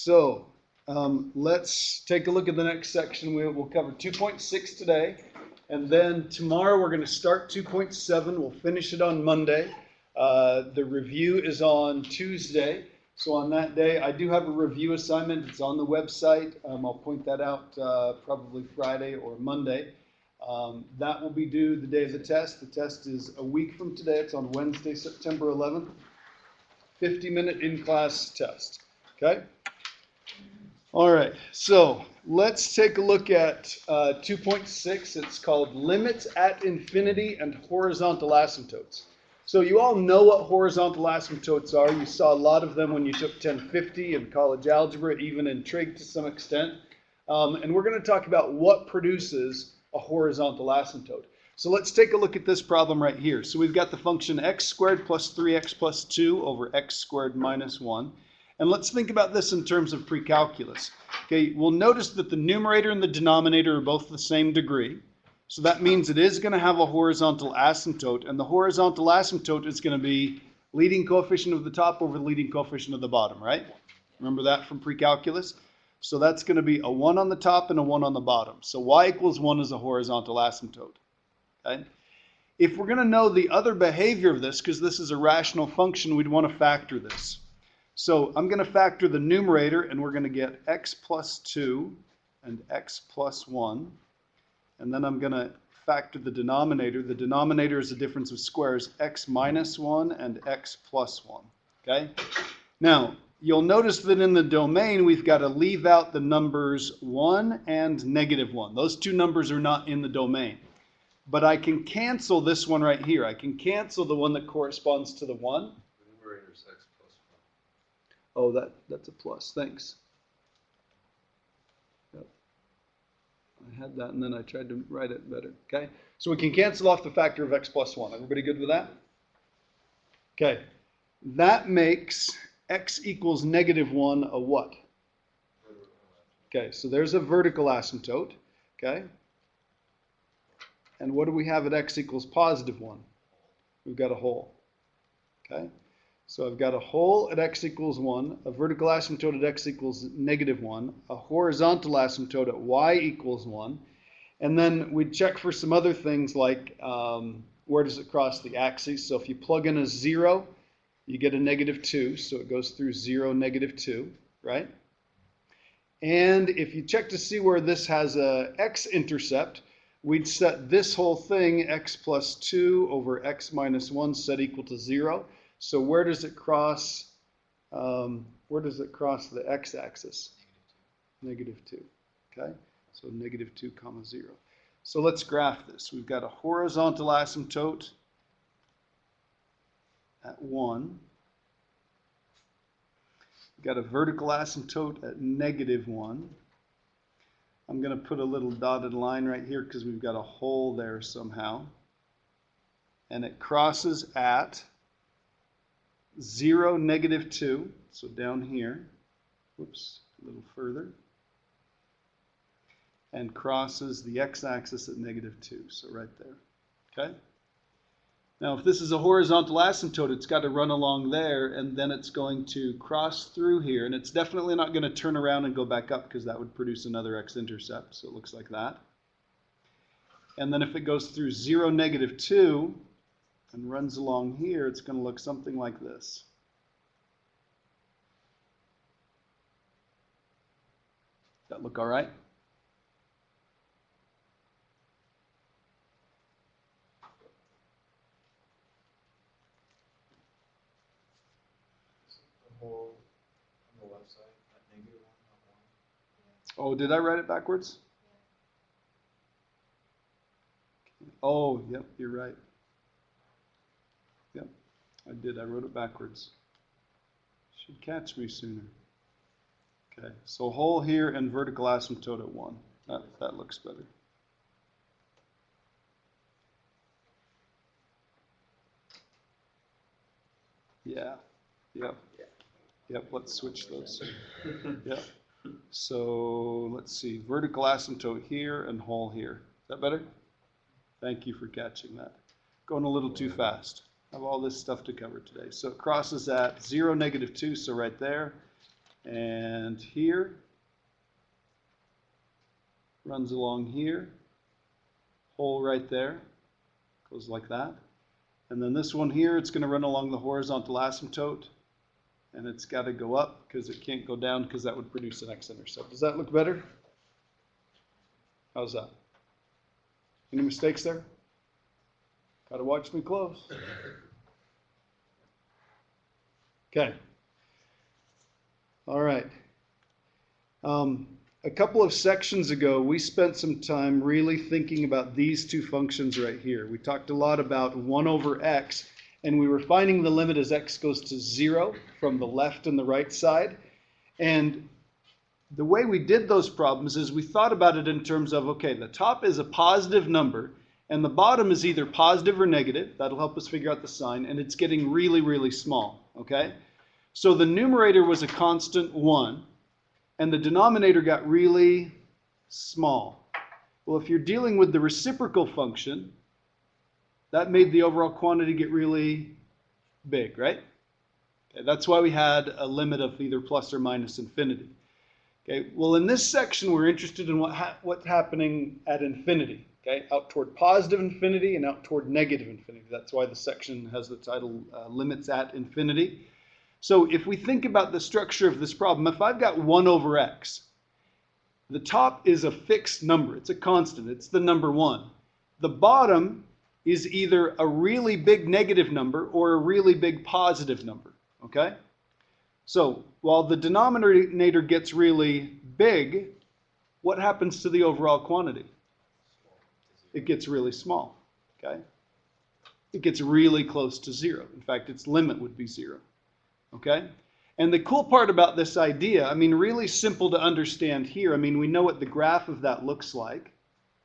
So let's take a look at the next section. We'll cover 2.6 today. And then tomorrow we're going to start 2.7. We'll finish it on Monday. The review is on Tuesday. So on that day, I do have a review assignment. It's on the website. I'll point that out probably Friday or Monday. That will be due the day of the test. The test is a week from today. It's on Wednesday, September 11th. 50-minute in-class test. Okay? All right, so let's take a look at 2.6. It's called Limits at Infinity and Horizontal Asymptotes. So you all know what horizontal asymptotes are. You saw a lot of them when you took 1050 in college algebra, even in trig to some extent. And we're going to talk about what produces a horizontal asymptote. So let's take a look at this problem right here. So we've got the function x squared plus 3x plus 2 over x squared minus 1. And let's think about this in terms of pre-calculus. Okay, we'll notice that the numerator and the denominator are both the same degree. So that means it is going to have a horizontal asymptote. And the horizontal asymptote is going to be leading coefficient of the top over the leading coefficient of the bottom, right? Remember that from pre-calculus? So that's going to be a 1 on the top and a 1 on the bottom. So y equals 1 is a horizontal asymptote. Okay? If we're going to know the other behavior of this, because this is a rational function, we'd want to factor this. So I'm going to factor the numerator, and we're going to get x plus 2 and x plus 1. And then I'm going to factor the denominator. The denominator is the difference of squares, x minus 1 and x plus 1. Okay? Now, you'll notice that in the domain, we've got to leave out the numbers 1 and negative 1. Those two numbers are not in the domain. But I can cancel this one right here. I can cancel the one that corresponds to the 1. The numerator is x plus 1. Oh, that's a plus. Thanks. Yep. I had that, and then I tried to write it better. Okay? So we can cancel off the factor of x plus 1. Everybody good with that? Okay. That makes x equals negative 1 a what? Okay, so there's a vertical asymptote. Okay? And what do we have at x equals positive 1? We've got a hole. Okay? So I've got a hole at x equals 1, a vertical asymptote at x equals negative 1, a horizontal asymptote at y equals 1, and then we check for some other things like where does it cross the axes. So if you plug in a 0, you get a negative 2, so it goes through 0, negative 2, right? And if you check to see where this has a x-intercept, we'd set this whole thing, x plus 2 over x minus 1, set equal to 0. So where does it cross? Where does it cross the x-axis? Negative 2. Okay, so negative 2 comma 0. So let's graph this. We've got a horizontal asymptote at 1. We've got a vertical asymptote at negative 1. I'm going to put a little dotted line right here because we've got a hole there somehow. And it crosses at 0, negative 2, so down here, whoops, a little further, and crosses the x-axis at negative 2, so right there, okay? Now, if this is a horizontal asymptote, it's got to run along there, and then it's going to cross through here, and it's definitely not going to turn around and go back up because that would produce another x-intercept, so it looks like that. And then if it goes through 0, negative 2, and runs along here, it's going to look something like this. Does that look all right? The whole on the left side, that negative 1, not 1. Oh, did I write it backwards? Oh, yep, you're right. Yep, I did. I wrote it backwards. Should catch me sooner. Okay, so hole here and vertical asymptote at 1. That looks better. Yeah, yep. Yep, let's switch those. Yep. So let's see, vertical asymptote here and hole here. Is that better? Thank you for catching that. Going a little too fast. I have all this stuff to cover today. So it crosses at 0, negative 2, so right there. and here, runs along here, hole right there, goes like that. And then this one here, it's going to run along the horizontal asymptote, and it's got to go up because it can't go down because that would produce an x-intercept. Does that look better? How's that? Any mistakes there? Got to watch me close. Okay. All right. A couple of sections ago, we spent some time really thinking about these two functions right here. We talked a lot about 1 over x, and we were finding the limit as x goes to 0 from the left and the right side. And the way we did those problems is we thought about it in terms of, okay, the top is a positive number, and the bottom is either positive or negative. That'll help us figure out the sign, and it's getting really, really small, okay? So the numerator was a constant 1, and the denominator got really small. Well, if you're dealing with the reciprocal function, that made the overall quantity get really big, right? Okay, that's why we had a limit of either plus or minus infinity. Okay, well, in this section, we're interested in what's happening at infinity, okay? Out toward positive infinity and out toward negative infinity. That's why the section has the title Limits at Infinity. So if we think about the structure of this problem, if I've got 1 over x, the top is a fixed number. It's a constant. It's the number 1. The bottom is either a really big negative number or a really big positive number, okay? So while the denominator gets really big, what happens to the overall quantity? It gets really small, okay? It gets really close to 0. In fact, its limit would be 0. Okay? And the cool part about this idea, I mean, really simple to understand here. I mean, we know what the graph of that looks like.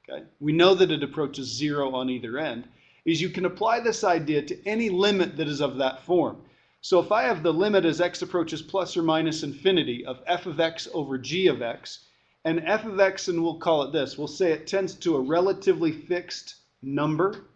Okay? We know that it approaches 0 on either end. Is you can apply this idea to any limit that is of that form. So if I have the limit as x approaches plus or minus infinity of f of x over g of x, and f of x, and we'll call it this, we'll say it tends to a relatively fixed number.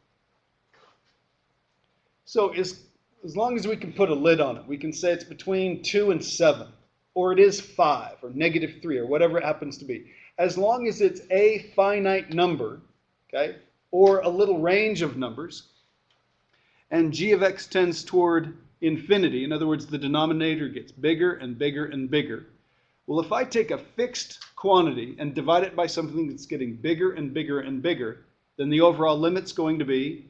So as long as we can put a lid on it, we can say it's between 2 and 7, or it is 5, or negative 3, or whatever it happens to be. As long as it's a finite number, okay, or a little range of numbers, and g of x tends toward infinity, in other words, the denominator gets bigger and bigger and bigger. Well, if I take a fixed quantity and divide it by something that's getting bigger and bigger and bigger, then the overall limit's going to be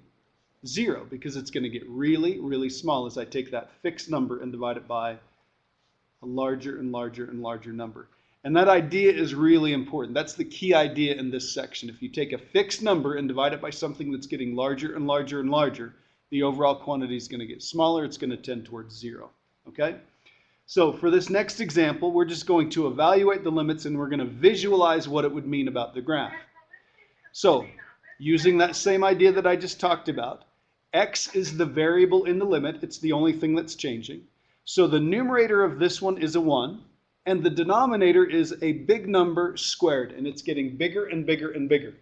0, because it's going to get really, really small as I take that fixed number and divide it by a larger and larger and larger number. And that idea is really important. That's the key idea in this section. If you take a fixed number and divide it by something that's getting larger and larger and larger, the overall quantity is going to get smaller. It's going to tend towards 0. Okay? So for this next example, we're just going to evaluate the limits, and we're going to visualize what it would mean about the graph. So using that same idea that I just talked about, x is the variable in the limit. It's the only thing that's changing. So the numerator of this one is a 1, and the denominator is a big number squared, and it's getting bigger and bigger and bigger.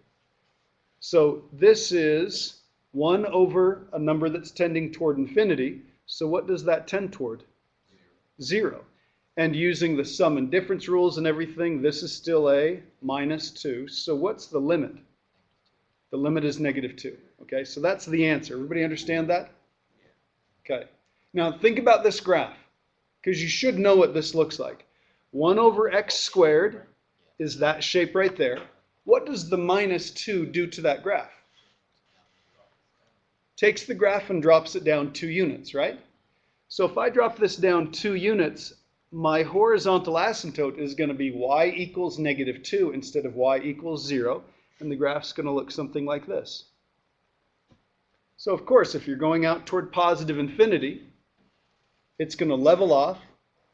So this is 1 over a number that's tending toward infinity. So what does that tend toward? 0. And using the sum and difference rules and everything, this is still a minus 2. So what's the limit? The limit is negative 2. Okay, so that's the answer. Everybody understand that? Okay. Now think about this graph, because you should know what this looks like. 1 over x squared is that shape right there. What does the minus 2 do to that graph? Takes the graph and drops it down 2 units, right? So if I drop this down 2 units, my horizontal asymptote is going to be y equals negative 2 instead of y equals 0, and the graph's going to look something like this. So of course, if you're going out toward positive infinity, it's going to level off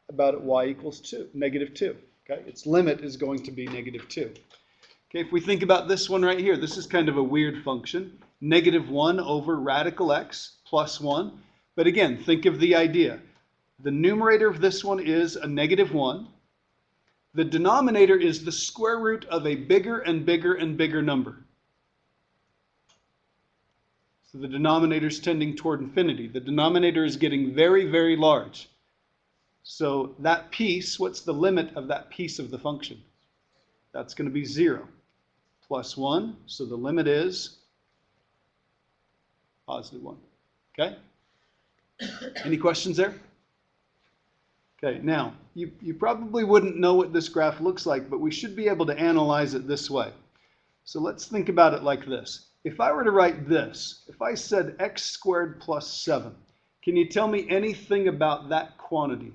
about at y equals 2, negative 2. Okay? Its limit is going to be negative 2. Okay, if we think about this one right here, this is kind of a weird function. Negative 1 over radical x plus 1. But again, think of the idea. The numerator of this one is a negative 1. The denominator is the square root of a bigger and bigger and bigger number. So the denominator is tending toward infinity. The denominator is getting very, very large. So that piece, what's the limit of that piece of the function? That's going to be 0 plus 1. So the limit is positive 1. Okay? Any questions there? Okay, now, you probably wouldn't know what this graph looks like, but we should be able to analyze it this way. So let's think about it like this. If I were to write this, if I said x squared plus 7, can you tell me anything about that quantity?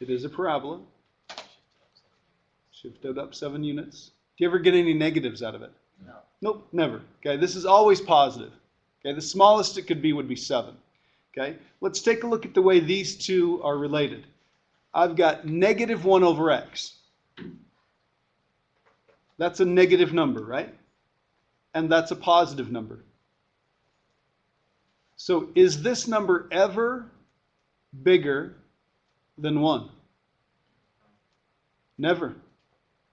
It is a parabola. Shifted up 7 units. Do you ever get any negatives out of it? No. Nope, never. Okay, this is always positive. Okay, the smallest it could be would be 7. Okay, let's take a look at the way these two are related. I've got negative 1 over x. That's a negative number, right? And that's a positive number. So is this number ever bigger than 1? Never.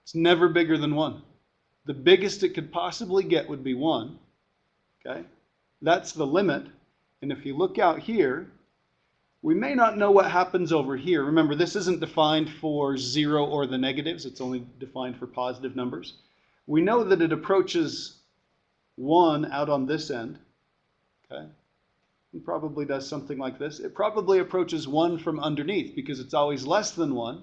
It's never bigger than 1. The biggest it could possibly get would be 1. Okay? That's the limit. And if you look out here, we may not know what happens over here. Remember, this isn't defined for 0 or the negatives. It's only defined for positive numbers. We know that it approaches 1 out on this end. Okay? It probably does something like this. It probably approaches 1 from underneath because it's always less than 1.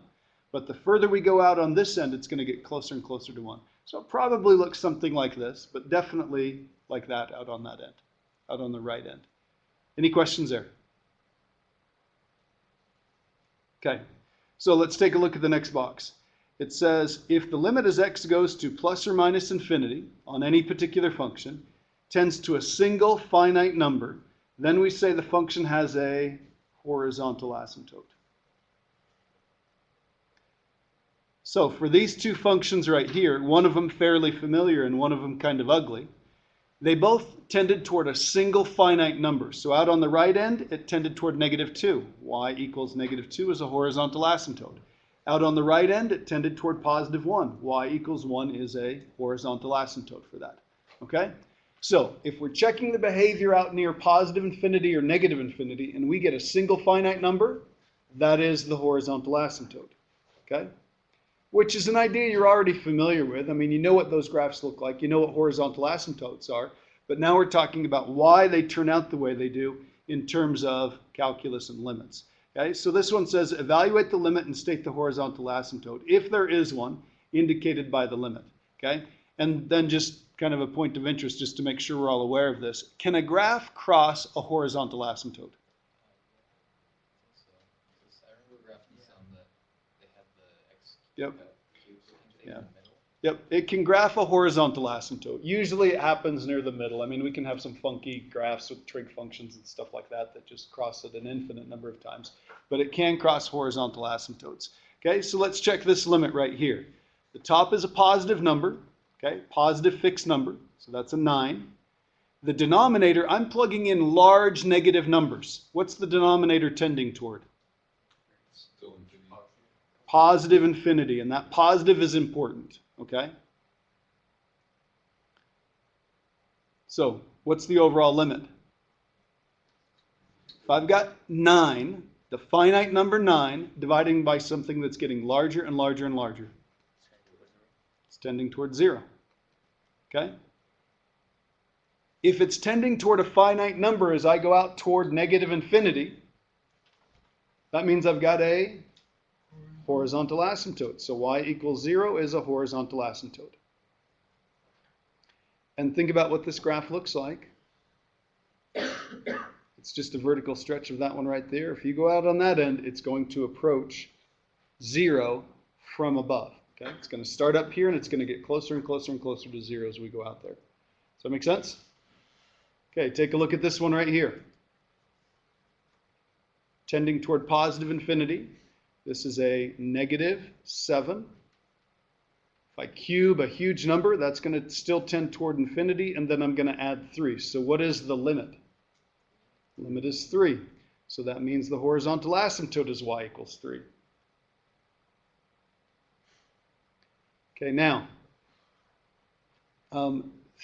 But the further we go out on this end, it's going to get closer and closer to 1. So it probably looks something like this, but definitely like that out on that end, out on the right end. Any questions there? Okay, so let's take a look at the next box. It says, if the limit as x goes to plus or minus infinity on any particular function, tends to a single finite number, then we say the function has a horizontal asymptote. So for these two functions right here, one of them fairly familiar and one of them kind of ugly, they both tended toward a single finite number. So out on the right end, it tended toward -2. Y equals -2 is a horizontal asymptote. Out on the right end, it tended toward +1. Y equals 1 is a horizontal asymptote for that. Okay? So if we're checking the behavior out near positive infinity or negative infinity, and we get a single finite number, that is the horizontal asymptote. Okay? Which is an idea you're already familiar with. I mean, you know what those graphs look like. You know what horizontal asymptotes are. But now we're talking about why they turn out the way they do in terms of calculus and limits. Okay, so this one says, evaluate the limit and state the horizontal asymptote, if there is one, indicated by the limit. Okay, and then just kind of a point of interest, just to make sure we're all aware of this. Can a graph cross a horizontal asymptote? I remember graphing this on they had the x Yep. cubes Yeah. in the middle. Yep, it can graph a horizontal asymptote. Usually it happens near the middle. I mean, we can have some funky graphs with trig functions and stuff like that that just cross it an infinite number of times. But it can cross horizontal asymptotes. Okay, so let's check this limit right here. The top is a positive number, okay, positive fixed number, so that's a 9. The denominator, I'm plugging in large negative numbers. What's the denominator tending toward? Still infinity. Positive infinity, and that positive is important, okay? So, what's the overall limit? If I've got 9, the finite number 9, dividing by something that's getting larger and larger and larger, it's tending toward 0, okay? If it's tending toward a finite number as I go out toward negative infinity, that means I've got a horizontal asymptote. So y equals 0 is a horizontal asymptote. And think about what this graph looks like. It's just a vertical stretch of that one right there. If you go out on that end, it's going to approach 0 from above. Okay? It's going to start up here and it's going to get closer and closer and closer to 0 as we go out there. Does that make sense? Okay, take a look at this one right here. Tending toward positive infinity. This is a -7. If I cube a huge number, that's going to still tend toward infinity, and then I'm going to add 3. So what is the limit? The limit is 3. So that means the horizontal asymptote is y equals 3. Okay, now,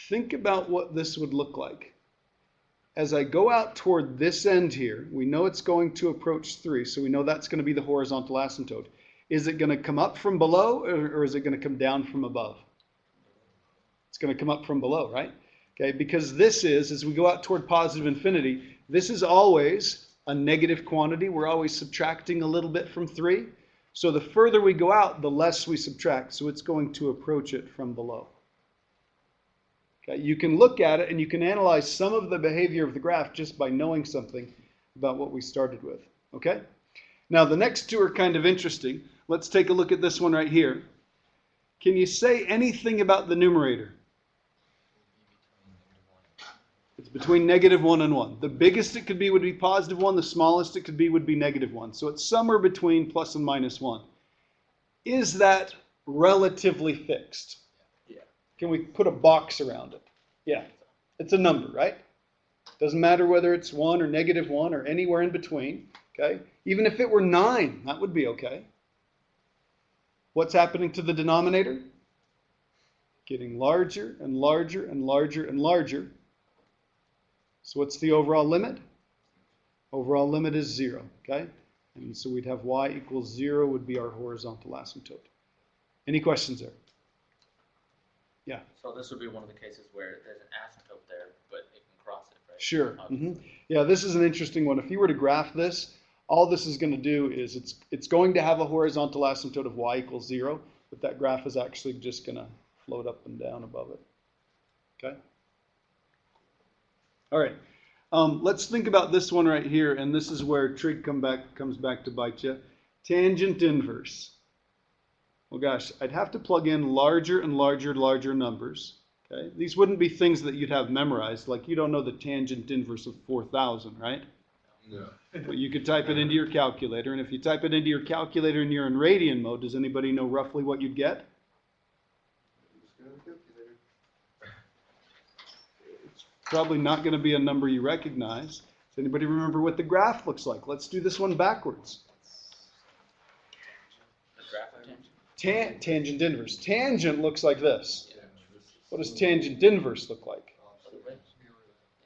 think about what this would look like. as I go out toward this end here, we know it's going to approach 3, so we know that's going to be the horizontal asymptote. Is it going to come up from below, or is it going to come down from above? It's going to come up from below, right? Okay, because this is, as we go out toward positive infinity, this is always a negative quantity. We're always subtracting a little bit from 3. So the further we go out, the less we subtract. So it's going to approach it from below. Okay, you can look at it and you can analyze some of the behavior of the graph just by knowing something about what we started with. Okay? Now the next two are kind of interesting. Let's take a look at this one right here. Can you say anything about the numerator? It's between -1 and 1. The biggest it could be would be +1. The smallest it could be would be -1. So it's somewhere between plus and minus 1. Is that relatively fixed? Yeah. Can we put a box around it? Yeah. It's a number, right? Doesn't matter whether it's 1 or -1 or anywhere in between. Okay? Even if it were 9, that would be okay. What's happening to the denominator? Getting larger and larger and larger and larger. So what's the overall limit? Overall limit is 0, okay? And so we'd have y equals 0 would be our horizontal asymptote. Any questions there? Yeah. So this would be one of the cases where there's an asymptote there, but it can cross it, right? Sure. Yeah, this is an interesting one. If you were to graph this, all this is going to do is it's going to have a horizontal asymptote of y equals 0, but that graph is actually just going to float up and down above it. Okay? All right. Let's think about this one right here, and this is where trig comes back to bite you. Tangent inverse. Well, gosh, I'd have to plug in larger and larger numbers. Okay? These wouldn't be things that you'd have memorized. Like you don't know the tangent inverse of 4,000, right? No. But you could type it into your calculator, and if you type it into your calculator and you're in radian mode, does anybody know roughly what you'd get? It's probably not going to be a number you recognize. Does anybody remember what the graph looks like? Let's do this one backwards. The graph of tangent? Tangent inverse. Tangent looks like this. What does tangent inverse look like?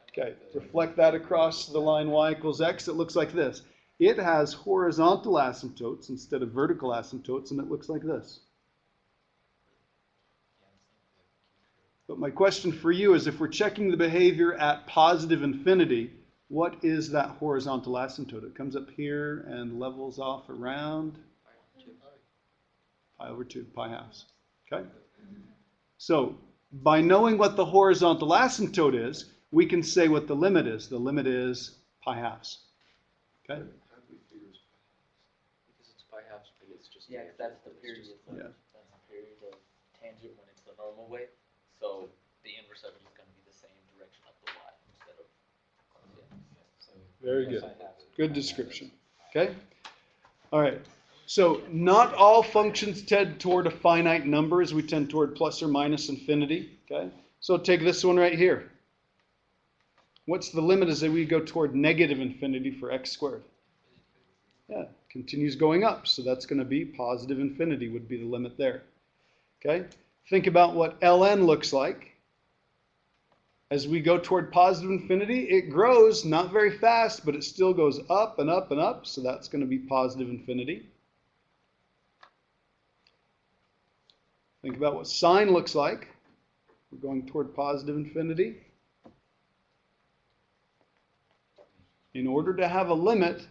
Okay, reflect that across the line y equals x. It looks like this. It has horizontal asymptotes instead of vertical asymptotes, and it looks like this. But my question for you is, if we're checking the behavior at positive infinity, what is that horizontal asymptote? It comes up here and levels off around pi over 2, pi halves. Okay? So, by knowing what the horizontal asymptote is, we can say what the limit is. The limit is pi halves. Okay? Because it's pi halves, but it's just. Yeah, that's the period. Yeah. That's the period of tangent when it's the normal way. So the inverse of it is going to be the same direction of the y instead of. Very good. Good description. Okay? All right. So not all functions tend toward a finite number as we tend toward plus or minus infinity. Okay? So take this one right here. What's the limit as we go toward negative infinity for x squared? Yeah, continues going up. So that's going to be positive infinity would be the limit there. Okay? Think about what ln looks like. As we go toward positive infinity, it grows not very fast, but it still goes up and up and up. So that's going to be positive infinity. Think about what sine looks like. We're going toward positive infinity. In order to have a limit,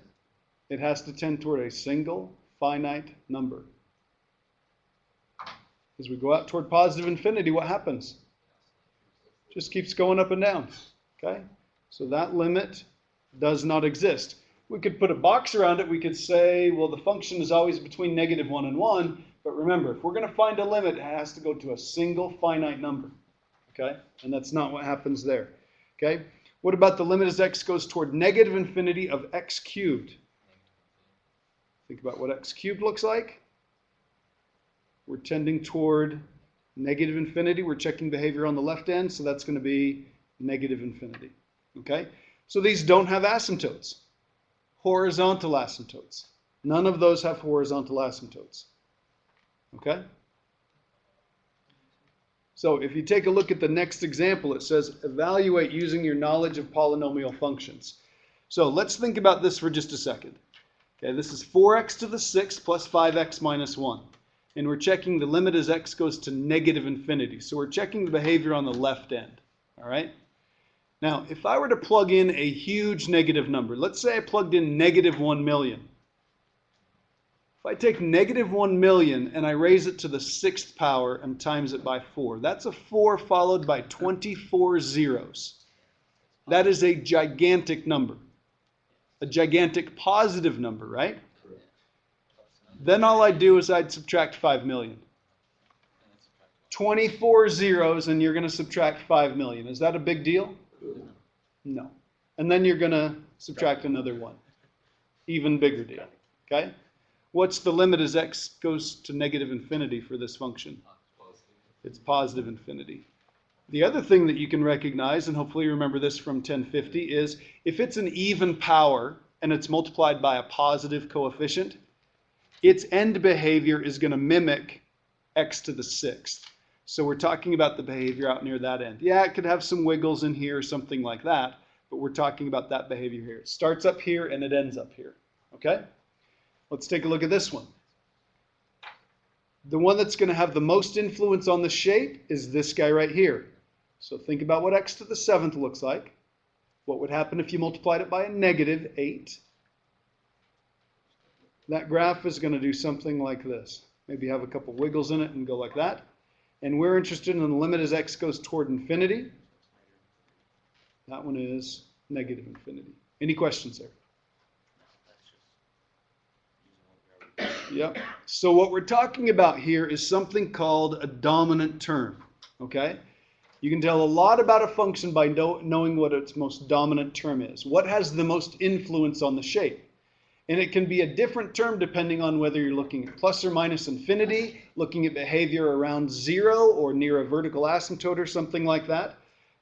it has to tend toward a single finite number. As we go out toward positive infinity, what happens? Just keeps going up and down. Okay? So that limit does not exist. We could put a box around it. We could say, well, the function is always between -1 and 1. But remember, if we're going to find a limit, it has to go to a single finite number. Okay? And that's not what happens there. Okay? What about the limit as x goes toward negative infinity of x cubed? Think about what x cubed looks like. We're tending toward negative infinity. We're checking behavior on the left end, so that's going to be negative infinity. Okay? So these don't have asymptotes. Horizontal asymptotes. None of those have horizontal asymptotes. Okay? So if you take a look at the next example, it says evaluate using your knowledge of polynomial functions. So let's think about this for just a second. Okay, this is 4x to the 6th plus 5x minus 1. And we're checking the limit as x goes to negative infinity. So we're checking the behavior on the left end. All right? Now, if I were to plug in a huge negative number, let's say I plugged in negative 1 million. If I take negative 1 million and I raise it to the 6th power and times it by 4, that's a 4 followed by 24 zeros. That is a gigantic number. A gigantic positive number, right? Then all I'd do is I'd subtract 5 million. 24 zeros and you're going to subtract 5 million. Is that a big deal? No. And then you're going to subtract another one. Even bigger deal. Okay? What's the limit as x goes to negative infinity for this function? It's positive infinity. The other thing that you can recognize, and hopefully you remember this from 1050, is if it's an even power and it's multiplied by a positive coefficient, its end behavior is going to mimic x to the 6th. So we're talking about the behavior out near that end. Yeah, it could have some wiggles in here or something like that, but we're talking about that behavior here. It starts up here and it ends up here. Okay? Let's take a look at this one. The one that's going to have the most influence on the shape is this guy right here. So think about what x to the 7th looks like. What would happen if you multiplied it by a negative 8? That graph is going to do something like this. Maybe have a couple wiggles in it and go like that. And we're interested in the limit as x goes toward infinity. That one is negative infinity. Any questions there? Yep. So what we're talking about here is something called a dominant term. Okay? You can tell a lot about a function by knowing what its most dominant term is. What has the most influence on the shape? And it can be a different term depending on whether you're looking at plus or minus infinity, looking at behavior around 0 or near a vertical asymptote or something like that.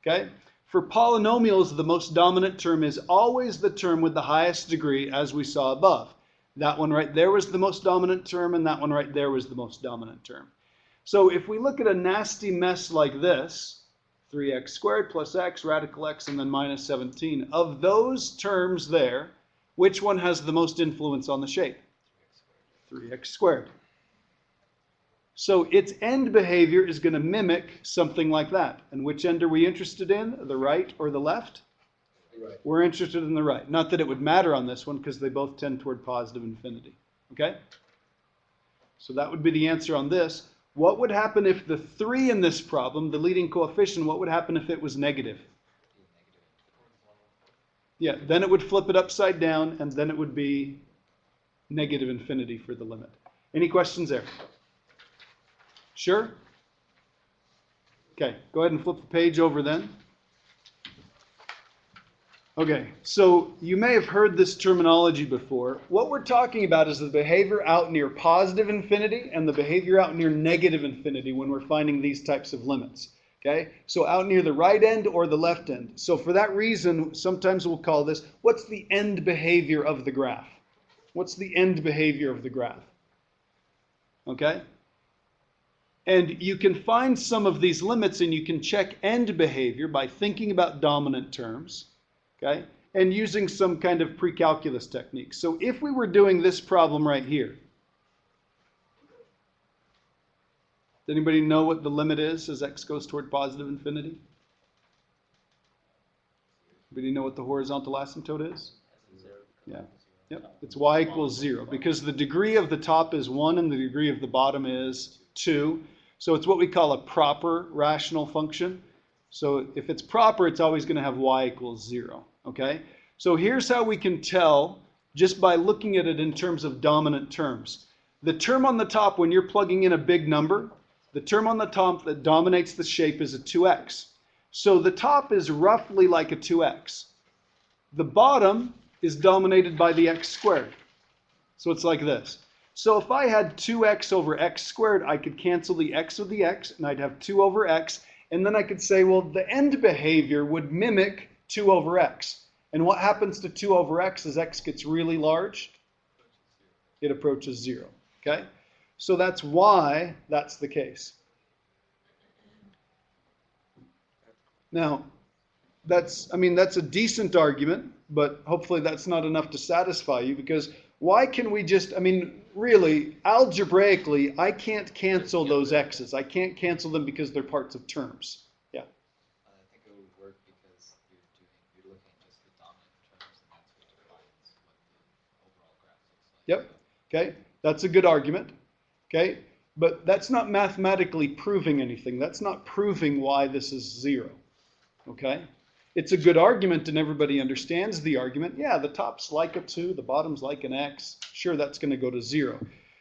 Okay? For polynomials, the most dominant term is always the term with the highest degree, as we saw above. That one right there was the most dominant term, and that one right there was the most dominant term. So if we look at a nasty mess like this, 3x squared plus x, radical x, and then minus 17, of those terms there, which one has the most influence on the shape? 3x squared. So its end behavior is going to mimic something like that. And which end are we interested in? The right or the left? Right. We're interested in the right. Not that it would matter on this one because they both tend toward positive infinity. Okay? So that would be the answer on this. What would happen if the 3 in this problem, the leading coefficient, what would happen if it was negative? Yeah, then it would flip it upside down, and then it would be negative infinity for the limit. Any questions there? Sure? Okay, go ahead and flip the page over then. Okay, so you may have heard this terminology before. What we're talking about is the behavior out near positive infinity and the behavior out near negative infinity when we're finding these types of limits. Okay, so out near the right end or the left end. So for that reason, sometimes we'll call this, what's the end behavior of the graph? What's the end behavior of the graph? Okay? And you can find some of these limits and you can check end behavior by thinking about dominant terms. Okay? And using some kind of pre-calculus technique. So if we were doing this problem right here, does anybody know what the limit is as x goes toward positive infinity? Anybody know what the horizontal asymptote is? Yeah. Yep. It's y equals 0 because the degree of the top is 1 and the degree of the bottom is 2. So it's what we call a proper rational function. So if it's proper, it's always going to have y equals 0. Okay? So here's how we can tell just by looking at it in terms of dominant terms. The term on the top, when you're plugging in a big number, the term on the top that dominates the shape is a 2x. So the top is roughly like a 2x. The bottom is dominated by the x squared. So it's like this. So if I had 2x over x squared, I could cancel the x with the x, and I'd have 2 over x. And then I could say, well, the end behavior would mimic 2 over x. And what happens to 2 over x as x gets really large? It approaches 0. Okay? So that's why that's the case. Now, that's a decent argument, but hopefully that's not enough to satisfy you, because why can we just, really, algebraically, I can't cancel those x's. I can't cancel them because they're parts of terms. Yeah. I think it would work because you're looking at just the dominant terms, and that's what defines what the overall graph looks like. Yep. Okay. That's a good argument. Okay. But that's not mathematically proving anything. That's not proving why this is 0. Okay. It's a good argument and everybody understands the argument. Yeah, the top's like a 2, the bottom's like an x. Sure, that's going to go to 0.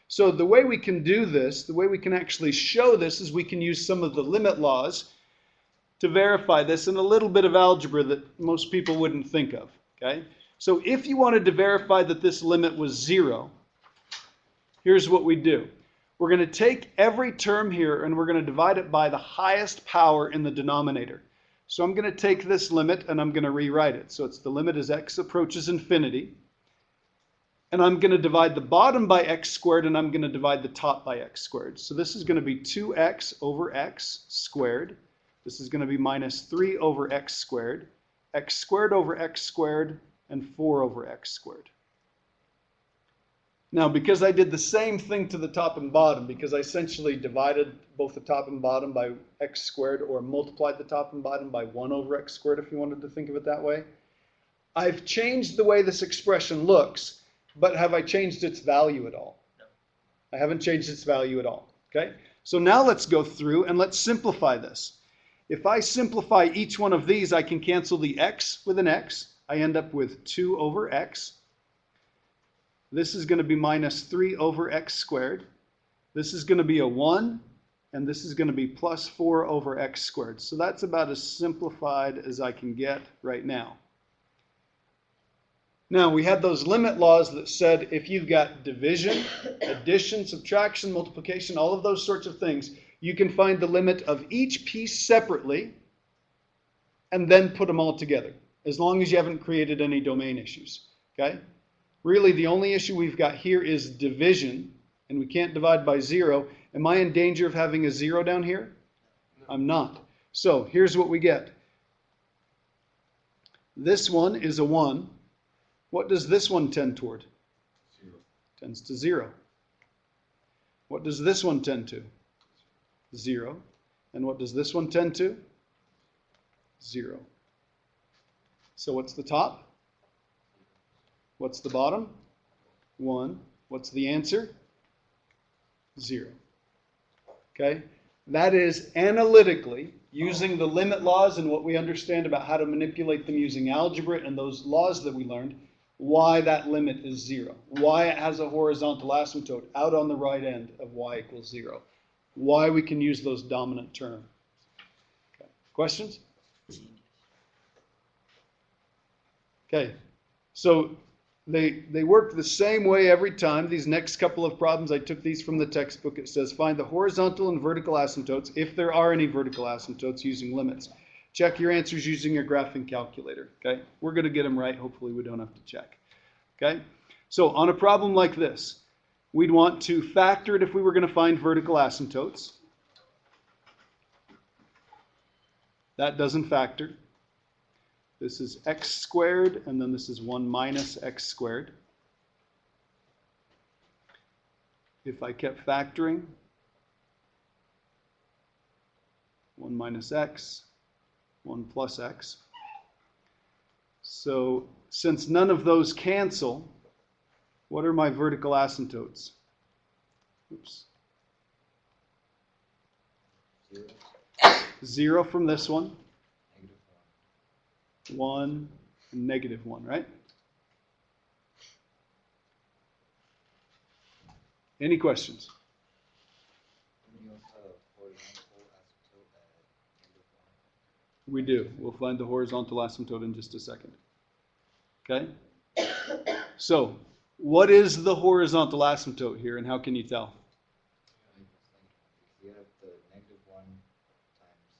So the way we can do this, the way we can actually show this, is we can use some of the limit laws to verify this, and a little bit of algebra that most people wouldn't think of. Okay? So if you wanted to verify that this limit was 0, here's what we do. We're going to take every term here and we're going to divide it by the highest power in the denominator. So I'm going to take this limit and I'm going to rewrite it. So it's the limit as x approaches infinity. And I'm going to divide the bottom by x squared, and I'm going to divide the top by x squared. So this is going to be 2x over x squared. This is going to be minus 3 over x squared over x squared, and 4 over x squared. Now, because I did the same thing to the top and bottom, because I essentially divided both the top and bottom by x squared, or multiplied the top and bottom by 1 over x squared, if you wanted to think of it that way, I've changed the way this expression looks, but have I changed its value at all? No. I haven't changed its value at all. Okay? So now let's go through and let's simplify this. If I simplify each one of these, I can cancel the x with an x. I end up with 2 over x. This is going to be minus 3 over x squared. This is going to be a 1, and this is going to be plus 4 over x squared. So that's about as simplified as I can get right now. Now, we had those limit laws that said if you've got division, addition, subtraction, multiplication, all of those sorts of things, you can find the limit of each piece separately and then put them all together, as long as you haven't created any domain issues. Okay? Really, the only issue we've got here is division, and we can't divide by 0. Am I in danger of having a 0 down here? No. I'm not. So here's what we get. This one is a 1. What does this one tend toward? 0. Tends to 0. What does this one tend to? 0. And what does this one tend to? 0. So what's the top? What's the bottom? 1. What's the answer? 0. Okay? That is analytically, using the limit laws and what we understand about how to manipulate them using algebra and those laws that we learned, why that limit is 0. Why it has a horizontal asymptote out on the right end of y equals 0. Why we can use those dominant terms. Okay. Questions? Okay. So they work the same way every time. These next couple of problems, I took these from the textbook. It says find the horizontal and vertical asymptotes, if there are any vertical asymptotes, using limits. Check your answers using your graphing calculator. Okay? We're going to get them right. Hopefully we don't have to check. Okay? So on a problem like this, we'd want to factor it if we were going to find vertical asymptotes. That doesn't factor. This is x squared, and then this is 1 minus x squared. If I kept factoring, 1 minus x, 1 plus x. So since none of those cancel, what are my vertical asymptotes? Oops. 0. 0 from this one. -1. 1 and -1, right? Any questions? You also have a horizontal asymptote at -1. We do. We'll find the horizontal asymptote in just a second. Okay? So, what is the horizontal asymptote here, and how can you tell? You have the -1 times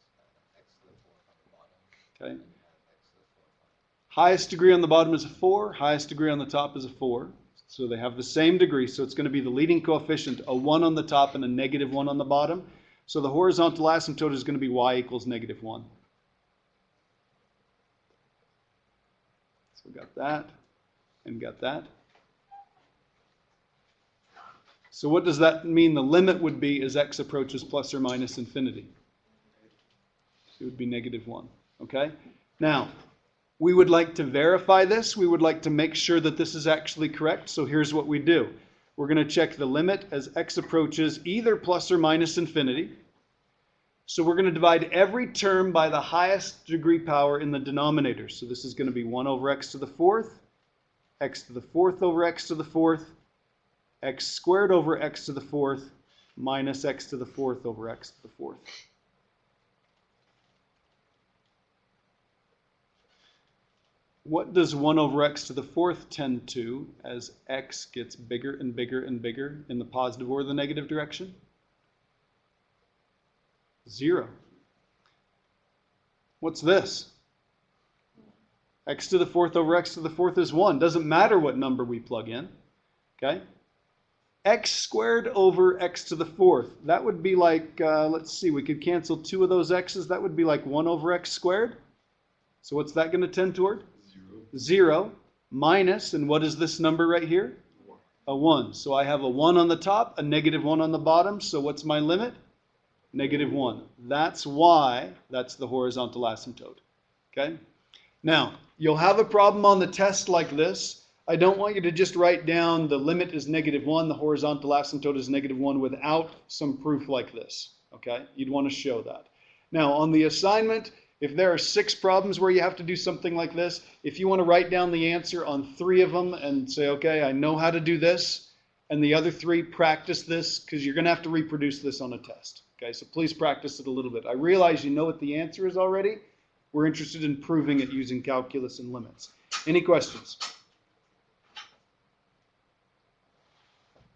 x to the 4th on the bottom. Okay. And you have x to the 4th on the Highest degree on the bottom is a 4. Highest degree on the top is a 4. So they have the same degree. So it's going to be the leading coefficient, a 1 on the top and a -1 on the bottom. So the horizontal asymptote is going to be y equals -1. So got that and got that. So what does that mean the limit would be as x approaches plus or minus infinity? It would be -1, okay? Now, we would like to verify this. We would like to make sure that this is actually correct. So here's what we do. We're going to check the limit as x approaches either plus or minus infinity. So we're going to divide every term by the highest degree power in the denominator. So this is going to be 1 over x to the fourth, x to the fourth over x to the fourth, x squared over x to the fourth, minus x to the fourth over x to the fourth. What does 1 over x to the fourth tend to as x gets bigger and bigger and bigger in the positive or the negative direction? 0. What's this? X to the fourth over x to the fourth is 1. Doesn't matter what number we plug in. Okay? X squared over x to the fourth. That would be like, let's see, we could cancel 2 of those x's. That would be like 1 over x squared. So what's that going to tend toward? 0 minus, and what is this number right here? A 1. So I have a 1 on the top, a -1 on the bottom. So what's my limit? -1. That's why that's the horizontal asymptote. Okay? Now, you'll have a problem on the test like this. I don't want you to just write down the limit is -1, the horizontal asymptote is -1 without some proof like this. Okay? You'd want to show that. Now, on the assignment, if there are 6 problems where you have to do something like this, if you want to write down the answer on 3 of them and say, okay, I know how to do this, and the other 3 practice this, because you're going to have to reproduce this on a test. Okay, so please practice it a little bit. I realize you know what the answer is already. We're interested in proving it using calculus and limits. Any questions?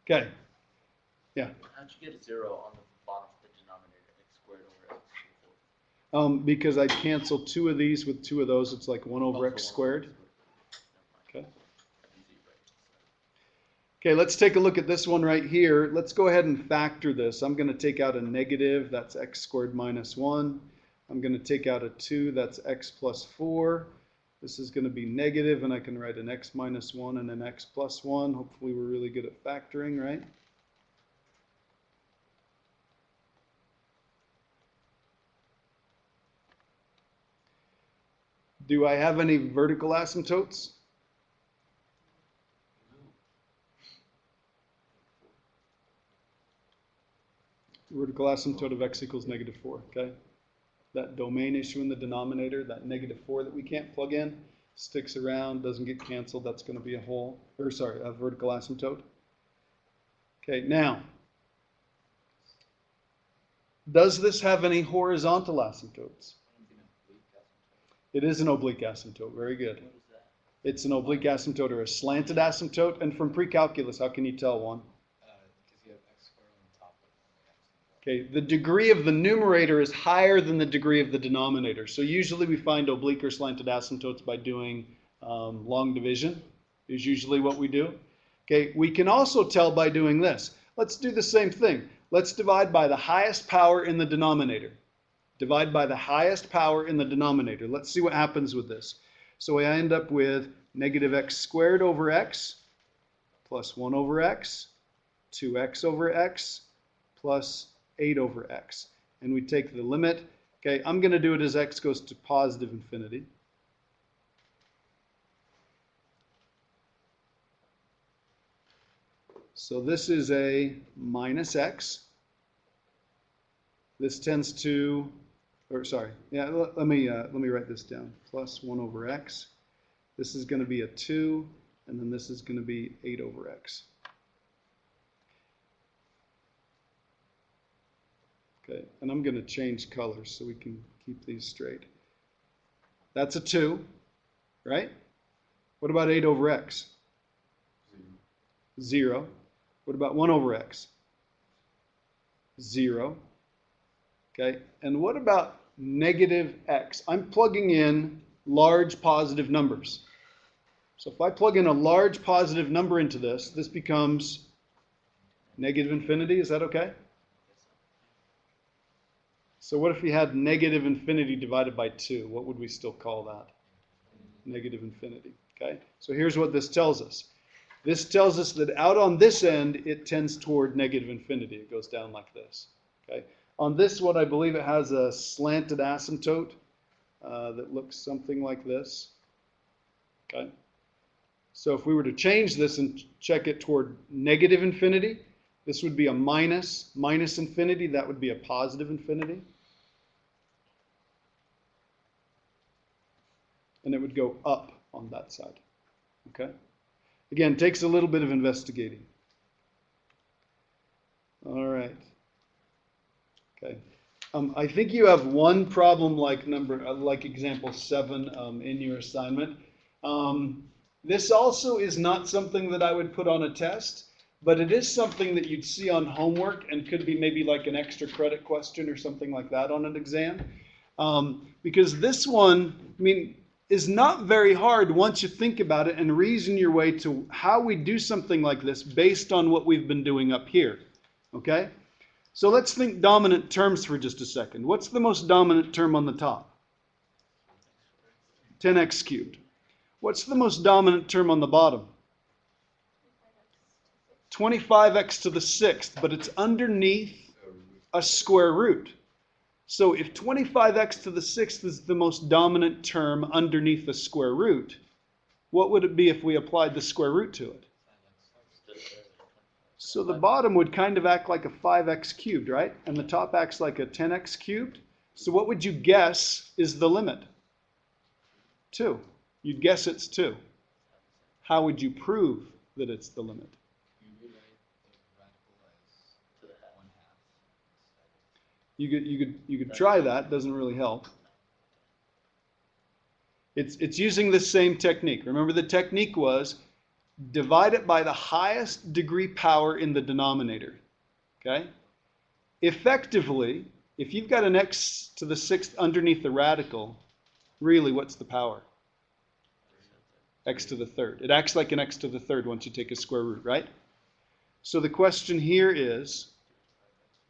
Okay. Yeah. How'd you get a 0 on the bottom of the denominator, x squared over x to the fourth? Because I cancel 2 of these with 2 of those. It's like 1 over x squared. Okay. Okay, let's take a look at this one right here. Let's go ahead and factor this. I'm going to take out a negative, that's x squared minus 1. I'm going to take out a 2, that's x plus 4. This is going to be negative, and I can write an x minus 1 and an x plus 1. Hopefully we're really good at factoring, right? Do I have any vertical asymptotes? Vertical asymptote of x equals -4, okay? That domain issue in the denominator, that -4 that we can't plug in, sticks around, doesn't get canceled. That's going to be a vertical asymptote. Okay, now, does this have any horizontal asymptotes? It is an oblique asymptote. Very good. What is that? It's an oblique asymptote or a slanted asymptote. And from pre-calculus, how can you tell one? Because you have x squared on the top of only x on the bottom. Okay, the degree of the numerator is higher than the degree of the denominator. So usually we find oblique or slanted asymptotes by doing long division is usually what we do. Okay, we can also tell by doing this. Let's do the same thing. Let's divide by the highest power in the denominator. Divide by the highest power in the denominator. Let's see what happens with this. So I end up with -x squared over x plus 1 over x, 2x over x, plus 8 over x. And we take the limit. Okay, I'm going to do it as x goes to positive infinity. So this is a minus x. This tends to, let me write this down. Plus 1 over x. This is going to be a 2, and then this is going to be 8 over x. Okay, and I'm going to change colors so we can keep these straight. That's a 2, right? What about 8 over x? 0. What about 1 over x? 0. Okay, and what about -x? I'm plugging in large positive numbers. So if I plug in a large positive number into this, this becomes negative infinity. Is that okay? So what if we had negative infinity divided by 2? What would we still call that? Negative infinity. Okay, so here's what this tells us. This tells us that out on this end, it tends toward negative infinity. It goes down like this. Okay, on this one, I believe it has a slanted asymptote that looks something like this. Okay, so if we were to change this and check it toward negative infinity, this would be a minus infinity. That would be a positive infinity. And it would go up on that side. Okay? Again, takes a little bit of investigating. All right. Okay. I think you have one problem like example 7 in your assignment. This also is not something that I would put on a test, but it is something that you'd see on homework and could be maybe like an extra credit question or something like that on an exam. Because this one, I mean, is not very hard once you think about it and reason your way to how we do something like this based on what we've been doing up here. Okay? So let's think dominant terms for just a second. What's the most dominant term on the top? 10x cubed. What's the most dominant term on the bottom? 25x to the 6th, but it's underneath a square root. So if 25x to the 6th is the most dominant term underneath the square root, what would it be if we applied the square root to it? So the bottom would kind of act like a 5x cubed, right? And the top acts like a 10x cubed. So what would you guess is the limit? 2. You'd guess it's 2. How would you prove that it's the limit? You rewrite the radical as 1/2. You could try that. Doesn't really help. It's using the same technique. Remember, the technique was divide it by the highest degree power in the denominator. Okay? Effectively, if you've got an x to the 6th underneath the radical, really, what's the power? X to the 3rd. It acts like an x to the 3rd once you take a square root, right? So the question here is,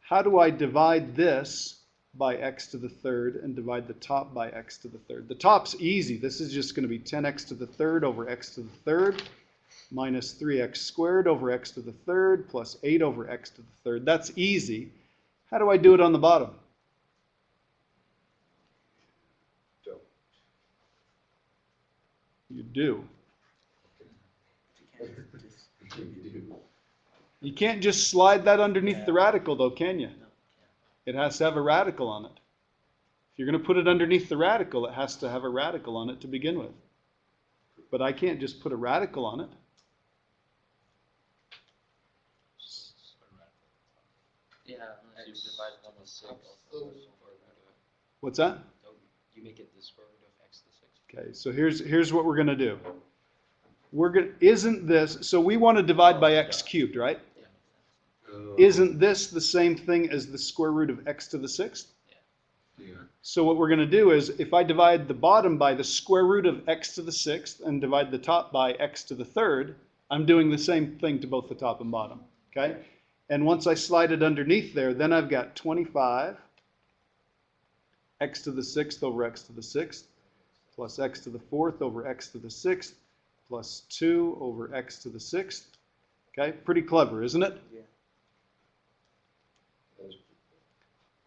how do I divide this by x to the 3rd and divide the top by x to the 3rd? The top's easy. This is just going to be 10x to the 3rd over x to the 3rd minus 3x squared over x to the 3rd plus 8 over x to the 3rd. That's easy. How do I do it on the bottom? You do. You can't just slide that underneath the radical, though, can you? It has to have a radical on it. If you're going to put it underneath the radical, it has to have a radical on it to begin with. But I can't just put a radical on it. Yeah, unless you divide 1 with 6. What's that? You make it the square root of x to the 6th. Okay, so here's what we're going to do. Isn't this, so we want to divide by x cubed, right? Isn't this the same thing as the square root of x to the 6th? Yeah. So what we're going to do is, if I divide the bottom by the square root of x to the 6th and divide the top by x to the 3rd, I'm doing the same thing to both the top and bottom, okay? And once I slide it underneath there, then I've got 25 x to the 6th over x to the 6th plus x to the 4th over x to the 6th plus 2 over x to the 6th. Okay, pretty clever, isn't it? Yeah.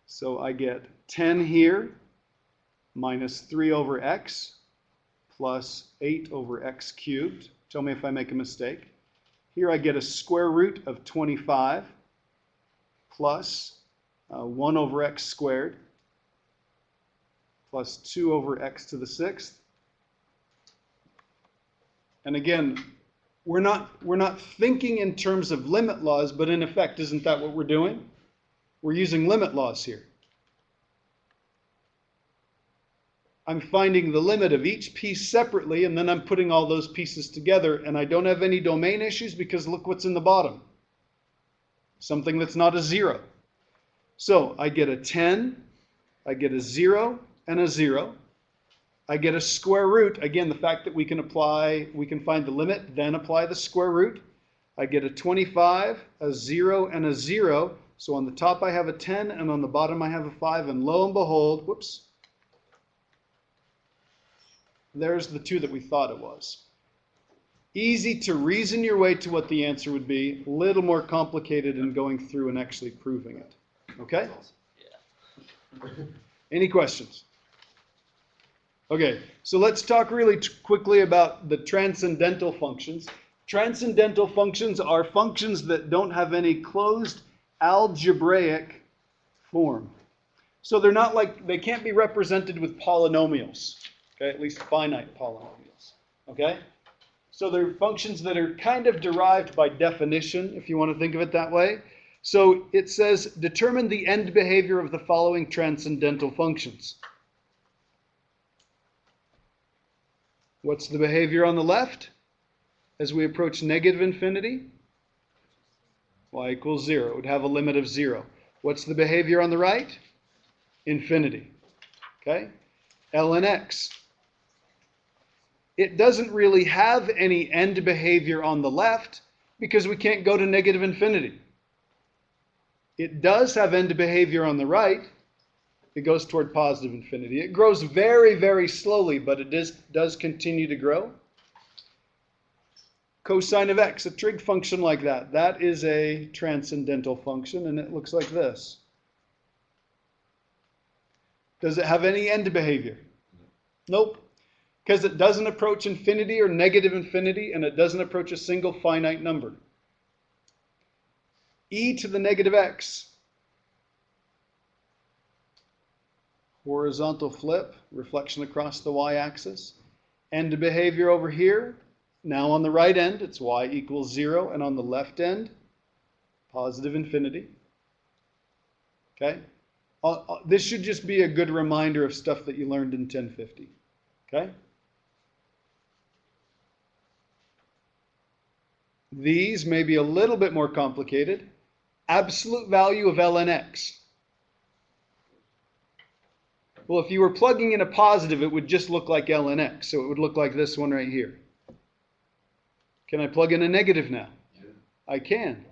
So I get 10 here minus 3 over x plus 8 over x cubed. Tell me if I make a mistake. Here I get a square root of 25 plus 1 over x squared plus 2 over x to the 6th. And again, we're not thinking in terms of limit laws, but in effect, isn't that what we're doing? We're using limit laws here. I'm finding the limit of each piece separately, and then I'm putting all those pieces together, and I don't have any domain issues because look what's in the bottom. Something that's not a 0. So I get a 10, I get a 0, and a 0. I get a square root. Again, the fact that we can find the limit, then apply the square root. I get a 25, a 0, and a 0. So on the top I have a 10, and on the bottom I have a 5, and lo and behold, whoops, there's the 2 that we thought it was. Easy to reason your way to what the answer would be, a little more complicated in going through and actually proving it. Okay? Yeah. Any questions? Okay, so let's talk really quickly about the transcendental functions. Transcendental functions are functions that don't have any closed algebraic form. So they're not like, they can't be represented with polynomials, okay, at least finite polynomials, okay? So they're functions that are kind of derived by definition, if you want to think of it that way. So it says, determine the end behavior of the following transcendental functions. What's the behavior on the left as we approach negative infinity? Y equals 0. It would have a limit of 0. What's the behavior on the right? Infinity. Okay? Ln x. It doesn't really have any end behavior on the left because we can't go to negative infinity. It does have end behavior on the right. It goes toward positive infinity. It grows very, very slowly, but it does continue to grow. Cosine of x, a trig function like that. That is a transcendental function, and it looks like this. Does it have any end behavior? Nope. Because it doesn't approach infinity or negative infinity, and it doesn't approach a single finite number. E to the negative x. Horizontal flip, reflection across the y-axis. End behavior over here. Now on the right end, it's y equals 0, and on the left end, positive infinity. Okay? This should just be a good reminder of stuff that you learned in 1050. Okay? These may be a little bit more complicated. Absolute value of ln x. Well, if you were plugging in a positive, it would just look like ln x. So it would look like this one right here. Can I plug in a negative now? Yeah. I can.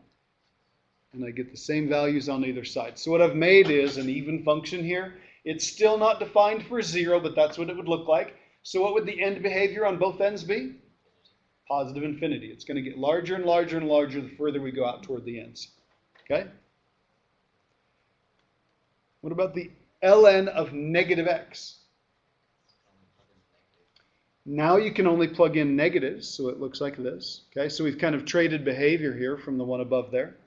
And I get the same values on either side. So what I've made is an even function here. It's still not defined for 0, but that's what it would look like. So what would the end behavior on both ends be? Positive infinity. It's going to get larger and larger and larger the further we go out toward the ends. Okay? What about the ln of negative x? Now you can only plug in negatives, so it looks like this. Okay, so we've kind of traded behavior here from the one above there.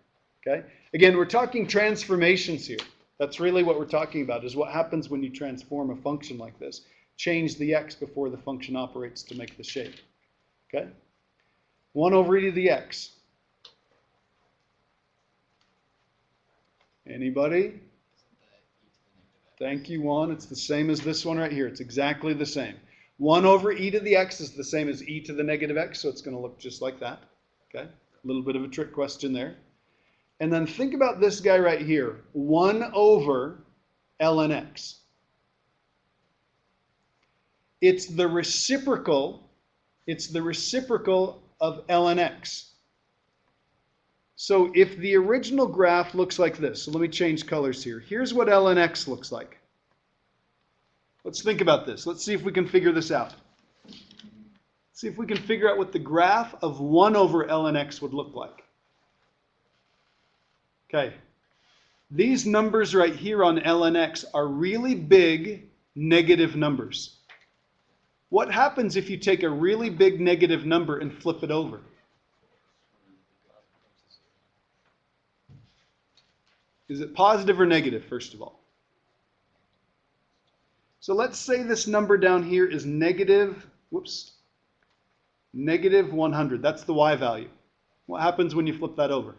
Okay, again, we're talking transformations here. That's really what we're talking about, is what happens when you transform a function like this. Change the x before the function operates to make the shape. Okay, 1 over e to the x. Anybody? Thank you, Juan. It's the same as this one right here. It's exactly the same. 1 over e to the x is the same as e to the negative x, so it's going to look just like that. Okay, a little bit of a trick question there. And then think about this guy right here, 1 over ln x. It's the reciprocal of ln x. So if the original graph looks like this, so let me change colors here. Here's what ln x looks like. Let's think about this. Let's see if we can figure this out. See if we can figure out what the graph of 1 over ln x would look like. Okay. These numbers right here on ln x are really big negative numbers. What happens if you take a really big negative number and flip it over? Is it positive or negative, first of all? So let's say this number down here is negative 100. That's the y value. What happens when you flip that over?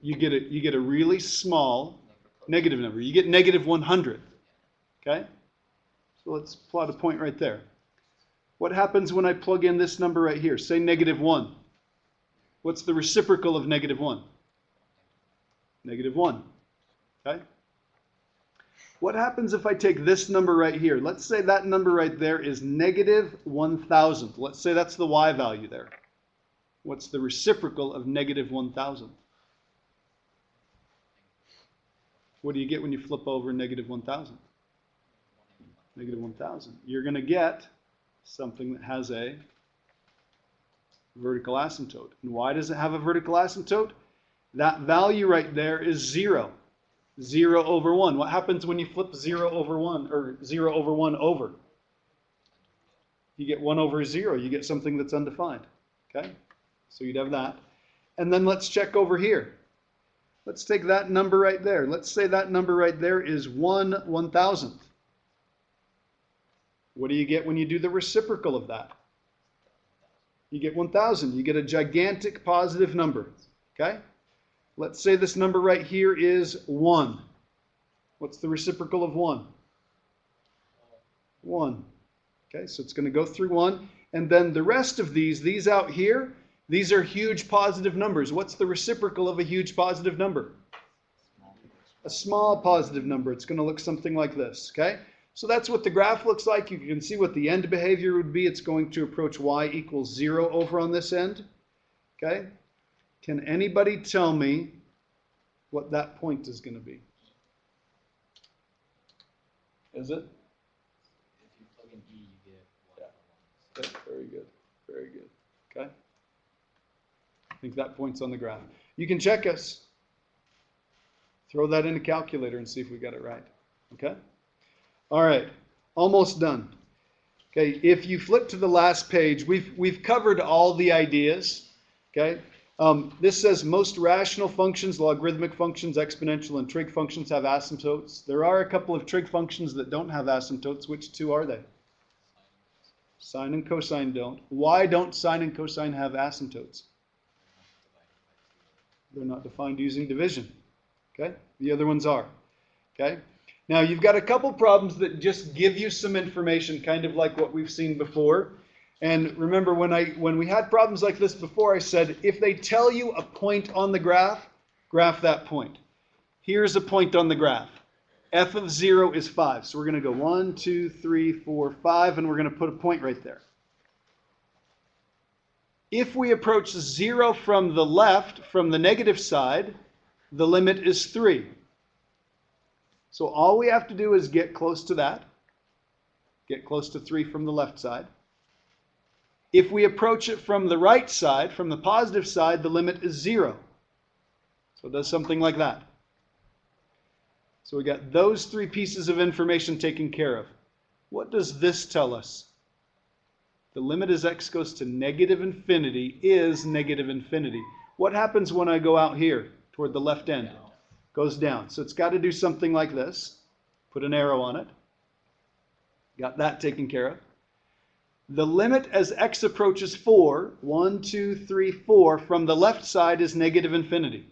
You get a really small negative number. You get negative 100. Okay? So let's plot a point right there. What happens when I plug in this number right here? Say negative 1. What's the reciprocal of negative 1? Negative 1. Okay? What happens if I take this number right here? Let's say that number right there is negative 1,000. Let's say that's the y value there. What's the reciprocal of negative 1,000? What do you get when you flip over negative 1,000? Negative 1,000. You're going to get something that has a vertical asymptote. And why does it have a vertical asymptote? That value right there is 0. 0 over 1. What happens when you flip 0 over 1, or 0 over 1 over? You get 1 over 0. You get something that's undefined. Okay? So you'd have that. And then let's check over here. Let's take that number right there. Let's say that number right there is 1/1000th. What do you get when you do the reciprocal of that? You get 1,000. You get a gigantic positive number. Okay? Let's say this number right here is 1. What's the reciprocal of 1? 1. Okay, so it's going to go through 1. And then the rest of these out here, these are huge positive numbers. What's the reciprocal of a huge positive number? A small positive number. It's going to look something like this. Okay? So that's what the graph looks like. You can see what the end behavior would be. It's going to approach y equals 0 over on this end. Okay? Can anybody tell me what that point is going to be? Is it? If you plug in E, you get 1 Okay, very good. Very good. Okay? I think that point's on the graph. You can check us. Throw that in a calculator and see if we got it right. Okay? All right. Almost done. Okay, if you flip to the last page, we've covered all the ideas. Okay? This says most rational functions, logarithmic functions, exponential, and trig functions have asymptotes. There are a couple of trig functions that don't have asymptotes. Which two are they? Sine and cosine don't. Why don't sine and cosine have asymptotes? They're not defined using division. Okay? The other ones are. Okay? Now you've got a couple problems that just give you some information, kind of like what we've seen before. And remember, when we had problems like this before, I said, if they tell you a point on the graph, graph that point. Here's a point on the graph. F of 0 is 5. So we're going to go 1, 2, 3, 4, 5, and we're going to put a point right there. If we approach 0 from the left, from the negative side, the limit is 3. So all we have to do is get close to that. Get close to 3 from the left side. If we approach it from the right side, from the positive side, the limit is 0. So it does something like that. So we got those 3 pieces of information taken care of. What does this tell us? The limit as x goes to negative infinity is negative infinity. What happens when I go out here toward the left end? Goes down. So it's got to do something like this. Put an arrow on it. Got that taken care of. The limit as x approaches 4, 1, 2, 3, 4, from the left side is negative infinity.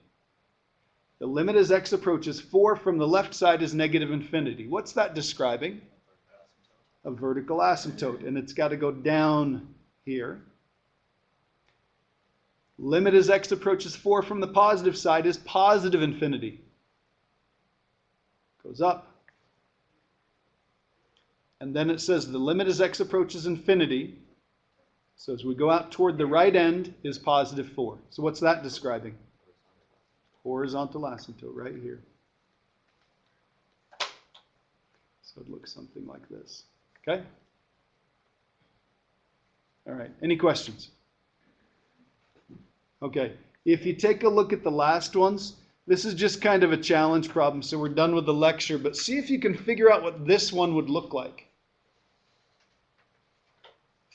The limit as x approaches 4 from the left side is negative infinity. What's that describing? A vertical asymptote. And it's got to go down here. Limit as x approaches 4 from the positive side is positive infinity. Goes up. And then it says the limit as x approaches infinity, so as we go out toward the right end, is positive 4. So what's that describing? Horizontal asymptote right here. So it looks something like this. Okay? All right. Any questions? Okay. If you take a look at the last ones, this is just kind of a challenge problem, so we're done with the lecture, but see if you can figure out what this one would look like.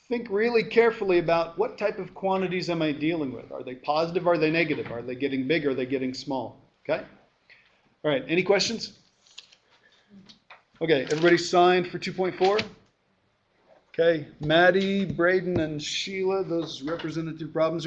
Think really carefully about what type of quantities am I dealing with. Are they positive? Are they negative? Are they getting big? Are they getting small? Okay? All right. Any questions? Okay. Everybody signed for 2.4? Okay. Maddie, Braden, and Sheila, those representative problems are there.